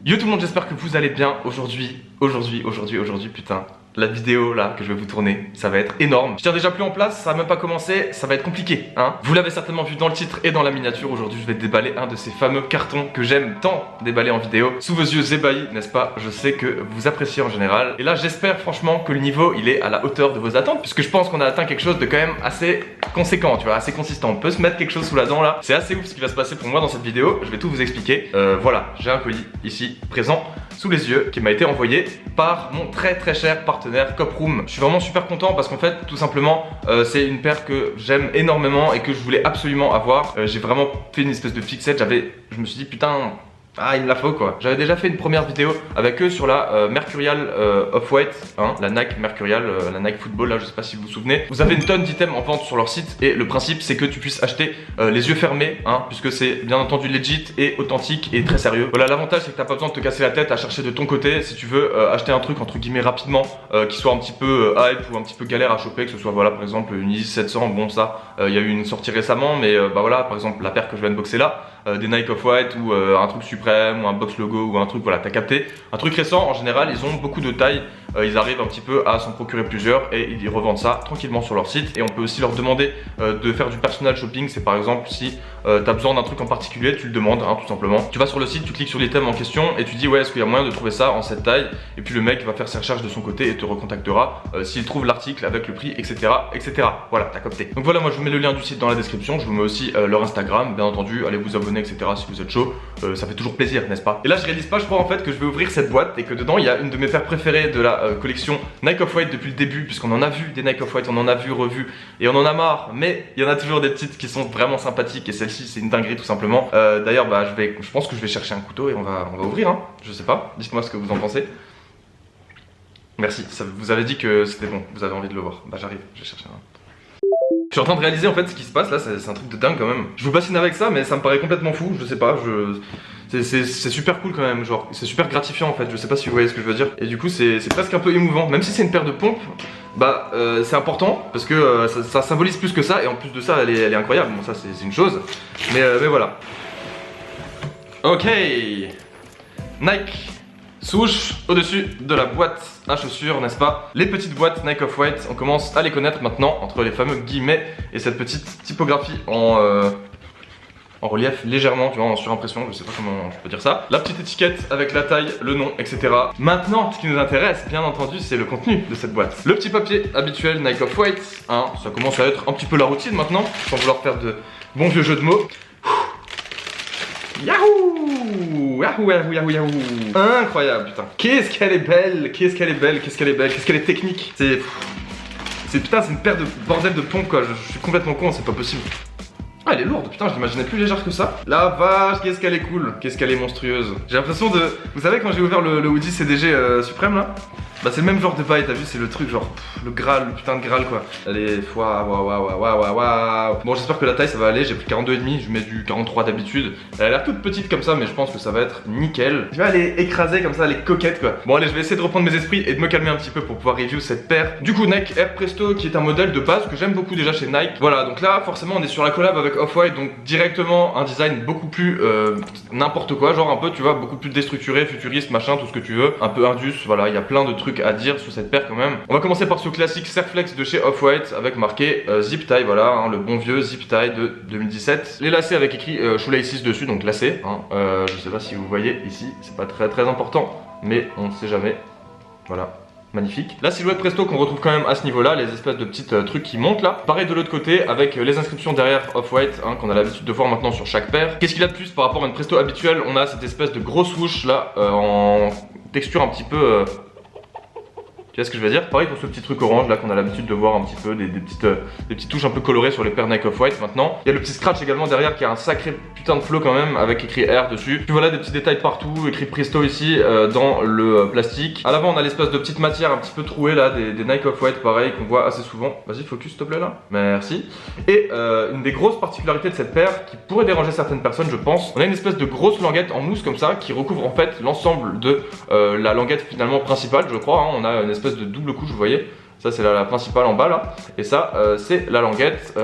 Yo tout le monde, j'espère que vous allez bien. Aujourd'hui, putain, la vidéo là que je vais vous tourner, ça va être énorme. Je tiens déjà plus en place, ça va même pas commencé, ça va être compliqué, hein. Vous l'avez certainement vu dans le titre et dans la miniature. Aujourd'hui, je vais déballer un de ces fameux cartons que j'aime tant déballer en vidéo. Sous vos yeux ébahis, n'est-ce pas? Je sais que vous appréciez en général. Et là, j'espère franchement que le niveau, il est à la hauteur de vos attentes, puisque je pense qu'on a atteint quelque chose de quand même assez conséquent, tu vois, assez consistant. On peut se mettre quelque chose sous la dent là. C'est assez ouf ce qui va se passer pour moi dans cette vidéo. Je vais tout vous expliquer. Voilà, j'ai un colis ici présent sous les yeux qui m'a été envoyé par mon très cher partenaire Coproom. Je suis vraiment super content parce qu'en fait tout simplement c'est une paire que j'aime énormément et que je voulais absolument avoir. J'ai vraiment fait une espèce de fixette, je me suis dit putain, ah il me la faut quoi. J'avais déjà fait une première vidéo avec eux sur la Mercurial Off-White, hein, la Nike Mercurial, la Nike Football là, je sais pas si vous vous souvenez. Vous avez une tonne d'items en vente sur leur site et le principe c'est que tu puisses acheter les yeux fermés, hein, puisque c'est bien entendu legit et authentique et très sérieux. Voilà, l'avantage c'est que t'as pas besoin de te casser la tête à chercher de ton côté si tu veux acheter un truc entre guillemets rapidement qui soit un petit peu hype ou un petit peu galère à choper, que ce soit voilà par exemple une Yeezy 700, bon ça il y a eu une sortie récemment mais bah voilà par exemple la paire que je vais unboxer là, des Nike Off-White ou un truc suprême ou un box logo ou un truc, voilà, t'as capté. Un truc récent, en général, ils ont beaucoup de tailles, ils arrivent un petit peu à s'en procurer plusieurs et ils revendent ça tranquillement sur leur site. Et on peut aussi leur demander de faire du personal shopping. C'est par exemple si t'as besoin d'un truc en particulier, tu le demandes, hein, tout simplement. Tu vas sur le site, tu cliques sur l'item en question et tu dis ouais, est-ce qu'il y a moyen de trouver ça en cette taille? Et puis le mec va faire ses recherches de son côté et te recontactera s'il trouve l'article avec le prix, etc. etc. Voilà, t'as capté. Donc voilà, moi je vous mets le lien du site dans la description, je vous mets aussi leur Instagram, bien entendu, allez vous abonner, etc. si vous êtes chaud, ça fait toujours plaisir, n'est-ce pas? Et là je réalise pas, je crois en fait que je vais ouvrir cette boîte et que dedans il y a une de mes paires préférées de la collection Nike Off-White depuis le début, puisqu'on en a vu des Nike Off-White, on en a vu, revu et on en a marre, mais il y en a toujours des petites qui sont vraiment sympathiques et celle-ci c'est une dinguerie tout simplement. D'ailleurs bah je pense que je vais chercher un couteau et on va ouvrir, hein. Je sais pas, dites-moi ce que vous en pensez. Merci, vous avez dit que c'était bon, vous avez envie de le voir. Bah j'arrive, je vais chercher un. Je suis en train de réaliser en fait ce qui se passe là, c'est un truc de dingue quand même. Je vous bassine avec ça mais ça me paraît complètement fou, je sais pas, c'est super cool quand même, genre c'est super gratifiant en fait, je sais pas si vous voyez ce que je veux dire. Et du coup c'est presque un peu émouvant, même si c'est une paire de pompes, bah c'est important parce que ça symbolise plus que ça et en plus de ça elle est incroyable, bon ça c'est une chose, mais voilà. Ok, Nike swoosh au-dessus de la boîte à chaussures, n'est-ce pas? Les petites boîtes Nike Off-White, on commence à les connaître maintenant entre les fameux guillemets et cette petite typographie en relief légèrement, tu vois, en surimpression, je sais pas comment je peux dire ça. La petite étiquette avec la taille, le nom, etc. Maintenant, ce qui nous intéresse, bien entendu, c'est le contenu de cette boîte. Le petit papier habituel Nike Off-White, hein, ça commence à être un petit peu la routine maintenant, sans vouloir faire de bons vieux jeux de mots. Yahoo! Yahoo, yahoo, yahoo, yahoo! Incroyable, putain. Qu'est-ce qu'elle est belle! Qu'est-ce qu'elle est belle! Qu'est-ce qu'elle est belle! Qu'est-ce qu'elle est technique! Putain, c'est une paire de bordel de pompes quoi. Je suis complètement con, c'est pas possible. Ah, elle est lourde, putain, je l'imaginais plus légère que ça. La vache, qu'est-ce qu'elle est cool! Qu'est-ce qu'elle est monstrueuse! J'ai l'impression de. Vous savez, quand j'ai ouvert le Hoodie CDG Suprême là? Bah, c'est le même genre de bail, t'as vu, c'est le truc genre le Graal, le putain de Graal quoi. Elle est. Waouh. Bon, j'espère que la taille ça va aller, j'ai pris 42,5, je mets du 43 d'habitude. Elle a l'air toute petite comme ça, mais je pense que ça va être nickel. Tu vois, elle est écrasée comme ça, elle est coquette quoi. Bon, allez, je vais essayer de reprendre mes esprits et de me calmer un petit peu pour pouvoir review cette paire. Du coup, Nike Air Presto qui est un modèle de base que j'aime beaucoup déjà chez Nike. Voilà, donc là, forcément, on est sur la collab avec Off-White, donc directement un design beaucoup plus n'importe quoi, genre un peu, tu vois, beaucoup plus déstructuré, futuriste, machin, tout ce que tu veux. Un peu Indus, voilà, il y a plein de trucs à dire sur cette paire quand même. On va commencer par ce classique Surflex de chez Off-White avec marqué zip tie, voilà, hein, le bon vieux zip tie de 2017. Les lacets avec écrit Shoelaces dessus, donc lacets, hein, je sais pas si vous voyez ici, c'est pas très important, mais on ne sait jamais. Voilà. Magnifique. La silhouette Presto qu'on retrouve quand même à ce niveau-là, les espèces de petits trucs qui montent là. Pareil de l'autre côté avec les inscriptions derrière Off-White, hein, qu'on a l'habitude de voir maintenant sur chaque paire. Qu'est-ce qu'il a de plus par rapport à une Presto habituelle? On a cette espèce de gros swoosh là en texture un petit peu. Tu vois ce que je veux dire? Pareil pour ce petit truc orange là qu'on a l'habitude de voir un petit peu, des petites touches un peu colorées sur les paires Nike Off-White maintenant. Il y a le petit scratch également derrière qui a un sacré putain de flow quand même avec écrit Air dessus. Puis voilà des petits détails partout, écrit Presto ici dans le plastique. À l'avant on a l'espèce de petite matière un petit peu trouée là, des Nike Off-White pareil qu'on voit assez souvent. Vas-y focus s'il te plaît là, merci. Et une des grosses particularités de cette paire qui pourrait déranger certaines personnes je pense, on a une espèce de grosse languette en mousse comme ça qui recouvre en fait l'ensemble de la languette finalement principale je crois, hein. On a une espèce de double couche vous voyez. Ça c'est la principale en bas là. Et ça c'est la languette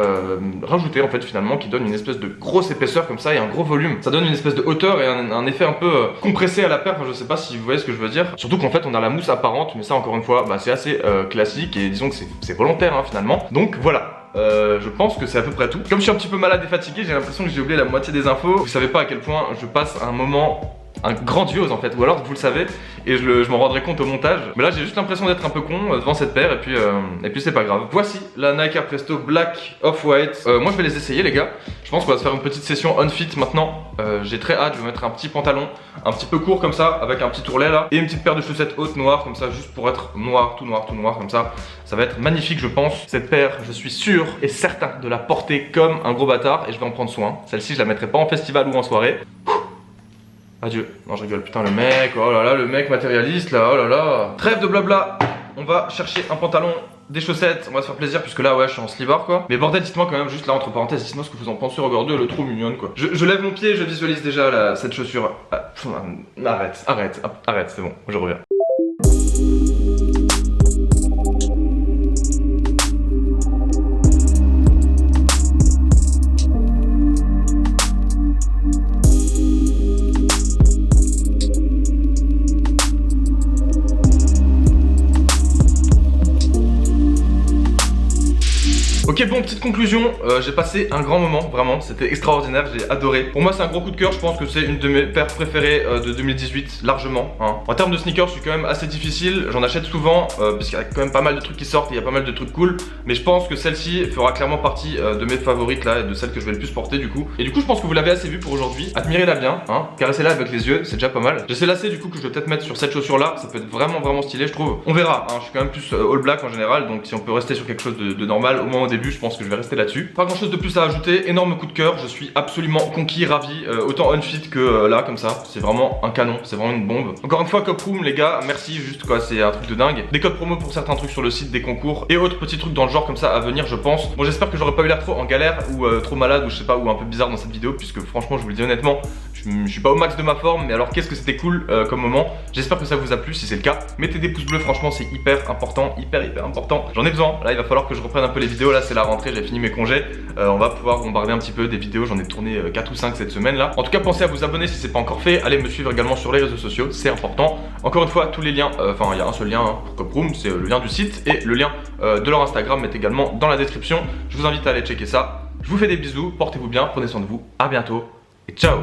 rajoutée en fait finalement, qui donne une espèce de grosse épaisseur comme ça et un gros volume. Ça donne une espèce de hauteur et un effet un peu compressé à la paire. Enfin, je sais pas si vous voyez ce que je veux dire. Surtout qu'en fait on a la mousse apparente, mais ça encore une fois c'est assez classique et disons que c'est volontaire hein, finalement. Donc voilà. Je pense que c'est à peu près tout. Comme je suis un petit peu malade et fatigué, j'ai l'impression que j'ai oublié la moitié des infos. Vous savez pas à quel point je passe un moment grandiose en fait, ou alors vous le savez et je m'en rendrai compte au montage. Mais là j'ai juste l'impression d'être un peu con devant cette paire et puis c'est pas grave. Voici la Nike Air Presto Black Off-White. Moi je vais les essayer les gars. Je pense qu'on va se faire une petite session on fit maintenant. J'ai très hâte, je vais mettre un petit pantalon un petit peu court comme ça, avec un petit ourlet là, et une petite paire de chaussettes hautes noires comme ça, juste pour être noir, tout noir comme ça. Ça va être magnifique je pense. Cette paire, je suis sûr et certain de la porter comme un gros bâtard et je vais en prendre soin. Celle-ci je la mettrai pas en festival ou en soirée. Adieu. Non je rigole, putain le mec, oh là là, le mec matérialiste là, oh là là. Trêve de blabla, on va chercher un pantalon, des chaussettes, on va se faire plaisir puisque là ouais je suis en slibard quoi. Mais bordel, dites-moi quand même juste là entre parenthèses, dites-moi ce que vous en pensez, regardez elle est trop mignonne quoi. Je lève mon pied, je visualise déjà là, cette chaussure. Arrête, c'est bon, je reviens. Ok bon, petite conclusion, j'ai passé un grand moment, vraiment, c'était extraordinaire, j'ai adoré. Pour moi c'est un gros coup de cœur, je pense que c'est une de mes paires préférées de 2018, largement hein. En termes de sneakers, je suis quand même assez difficile, j'en achète souvent, parce qu'il y a quand même pas mal de trucs qui sortent, et il y a pas mal de trucs cool. Mais je pense que celle-ci fera clairement partie de mes favorites là, et de celles que je vais le plus porter du coup. Et du coup je pense que vous l'avez assez vu pour aujourd'hui, admirez-la bien, hein. Caressez-la avec les yeux, c'est déjà pas mal. J'ai ces lacets du coup que je vais peut-être mettre sur cette chaussure là, ça peut être vraiment stylé je trouve. On verra, hein. Je suis quand même plus all black en général, donc si on peut rester sur quelque chose de normal, au moins au début je pense que je vais rester là-dessus. Pas grand chose de plus à ajouter, énorme coup de cœur, je suis absolument conquis, ravi, autant on-fit que là comme ça, c'est vraiment un canon, c'est vraiment une bombe. Encore une fois Coproom les gars, merci juste quoi, c'est un truc de dingue. Des codes promo pour certains trucs sur le site, des concours et autres petits trucs dans le genre comme ça à venir je pense. Bon j'espère que j'aurais pas eu l'air trop en galère ou trop malade ou je sais pas, ou un peu bizarre dans cette vidéo puisque franchement je vous le dis honnêtement, je suis pas au max de ma forme, mais alors qu'est-ce que c'était cool comme moment. J'espère que ça vous a plu, si c'est le cas mettez des pouces bleus, franchement c'est hyper important, hyper important. J'en ai besoin, là il va falloir que je reprenne un peu les vidéos, là c'est la rentrée, j'ai fini mes congés, on va pouvoir bombarder un petit peu des vidéos, j'en ai tourné 4 ou 5 cette semaine là. En tout cas pensez à vous abonner si c'est pas encore fait, allez me suivre également sur les réseaux sociaux, c'est important. Encore une fois tous les liens, enfin il y a un seul lien hein, pour Coproom, c'est le lien du site et le lien de leur Instagram est également dans la description. Je vous invite à aller checker ça, je vous fais des bisous, portez-vous bien, prenez soin de vous, à bientôt et ciao.